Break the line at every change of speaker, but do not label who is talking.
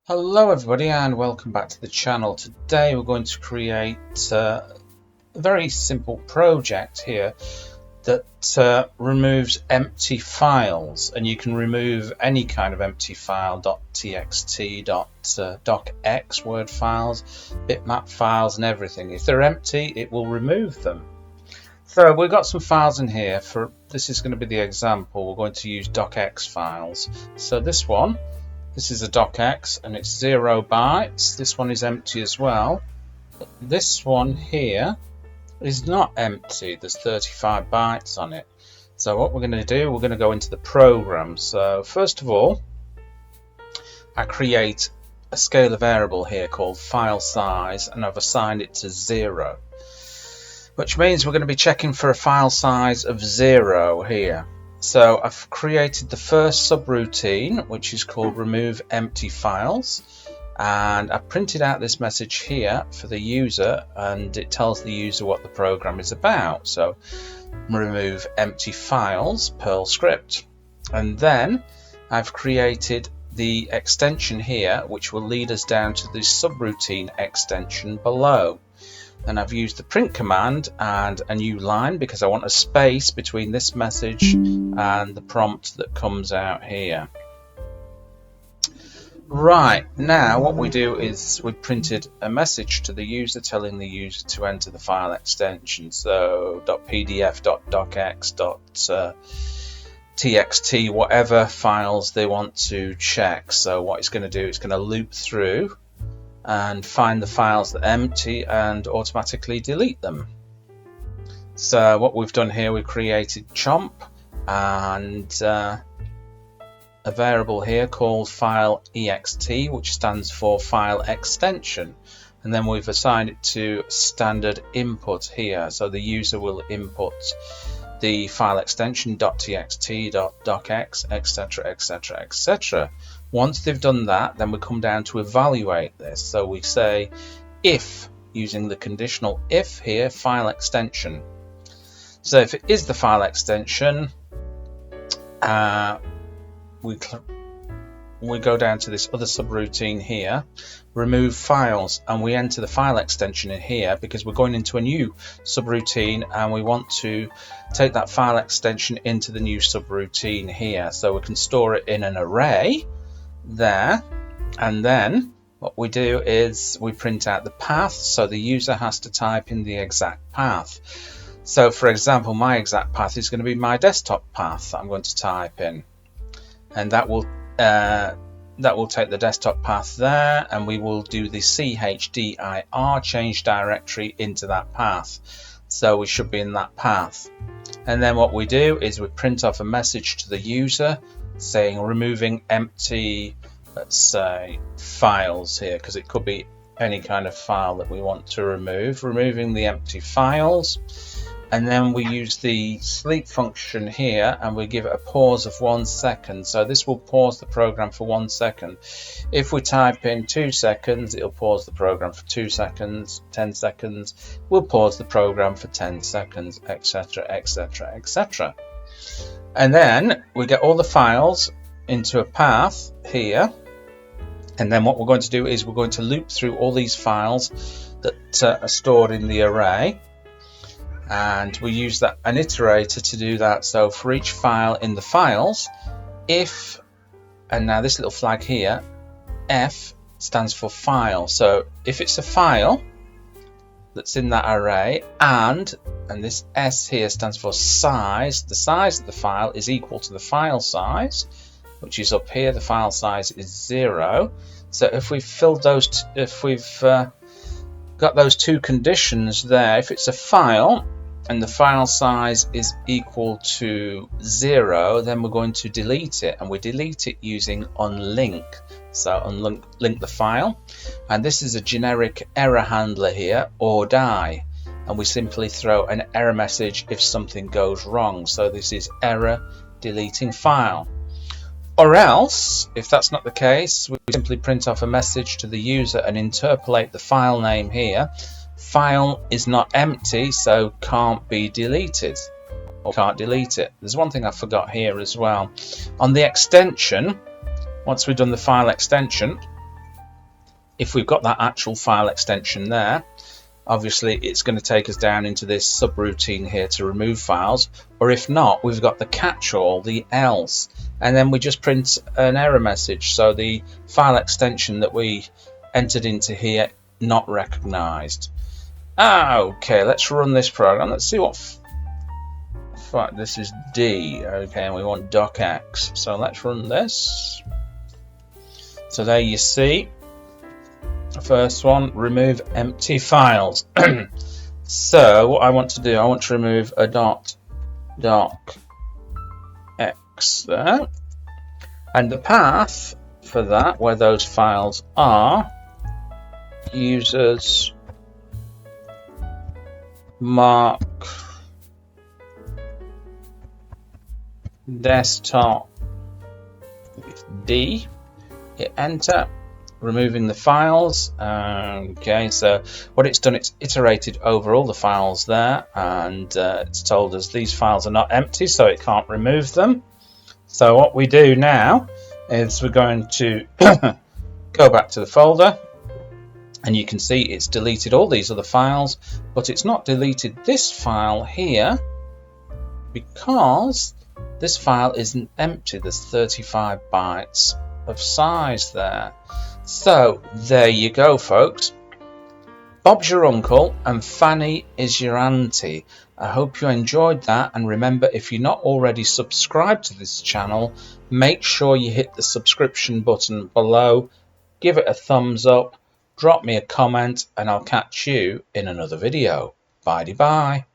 Hello everybody and welcome back to the channel. Today we're going to create a very simple project here that removes empty files, and you can remove any kind of empty file, .txt, .docx, Word files, bitmap files and everything. If they're empty it will remove them. So we've got some files in here. This is going to be the example. We're going to use docx files. So this is a docx and it's 0 bytes. This one is empty as well. This one here is not empty. There's 35 bytes on it. So what we're going to do, we're going to go into the program. So first of all, I create a scalar variable here called file size, and I've assigned it to 0, which means we're going to be checking for a file size of 0 here. So I've created the first subroutine, which is called remove empty files, and I've printed out this message here for the user, and it tells the user what the program is about. So remove empty files, Perl script. And then I've created the extension here, which will lead us down to the subroutine extension below. And I've used the print command and a new line because I want a space between this message and the prompt that comes out here. Right, now what we do is we printed a message to the user telling the user to enter the file extension. So .pdf, .docx, .txt, whatever files they want to check. So what it's going to do, it's going to loop through and find the files that are empty and automatically delete them. So what we've done here, we've created chomp and a variable here called file ext, which stands for file extension, and then we've assigned it to standard input here. So the user will input the file extension .txt, .docx, etc, etc, etc. Once they've done that, then we come down to evaluate this. So we say if, using the conditional if here, file extension. So if it is the file extension, we go down to this other subroutine here, remove files, and we enter the file extension in here because we're going into a new subroutine and we want to take that file extension into the new subroutine here. So we can store it in an array there, and then what we do is we print out the path, so the user has to type in the exact path. So for example, my exact path is going to be my desktop path that I'm going to type in, and that will take the desktop path there, and we will do the chdir change directory into that path. So we should be in that path. And then what we do is we print off a message to the user saying removing empty, let's say, files here, because it could be any kind of file that we want to remove, removing the empty files. And then we use the sleep function here and we give it a pause of 1 second. So this will pause the program for 1 second. If we type in 2 seconds, it'll pause the program for 2 seconds, 10 seconds, we'll pause the program for 10 seconds, etc, etc, etc. And then we get all the files into a path here, and then what we're going to do is we're going to loop through all these files that are stored in the array, and we use an iterator to do that. So for each file in the files, if, and now this little flag here, F stands for file. So if it's a file that's in that array, and this S here stands for size, the size of the file is equal to the file size, which is up here. The file size is 0. So if we've filled those, if we've got those two conditions there, if it's a file and the file size is equal to 0, then we're going to delete it, and we delete it using unlink. So unlink the file, and this is a generic error handler here, or die, and we simply throw an error message if something goes wrong. So this is error deleting file. Or else, if that's not the case, we simply print off a message to the user and interpolate the file name here. File is not empty, so can't be deleted, or can't delete it. There's one thing I forgot here as well. On the extension, once we've done the file extension, if we've got that actual file extension there, obviously it's going to take us down into this subroutine here to remove files, or if not, we've got the catch-all, the else, and then we just print an error message. So the file extension that we entered into here, not recognized. Okay, let's run this program. Let's see what this is D. Okay, and we want docx. So let's run this. So there you see, the first one, remove empty files. So what I want to do, I want to remove a docx there, and the path for that, where those files are, users mark desktop with D, hit enter, removing the files. Okay, so what it's done, it's iterated over all the files there, and it's told us these files are not empty, so it can't remove them. So what we do now is we're going to go back to the folder, and you can see it's deleted all these other files, but it's not deleted this file here because this file isn't empty. There's 35 bytes of size there. So there you go, folks. Bob's your uncle and Fanny is your auntie. I hope you enjoyed that, and remember, if you're not already subscribed to this channel, make sure you hit the subscription button below, give it a thumbs up, drop me a comment, and I'll catch you in another video. Bye-bye.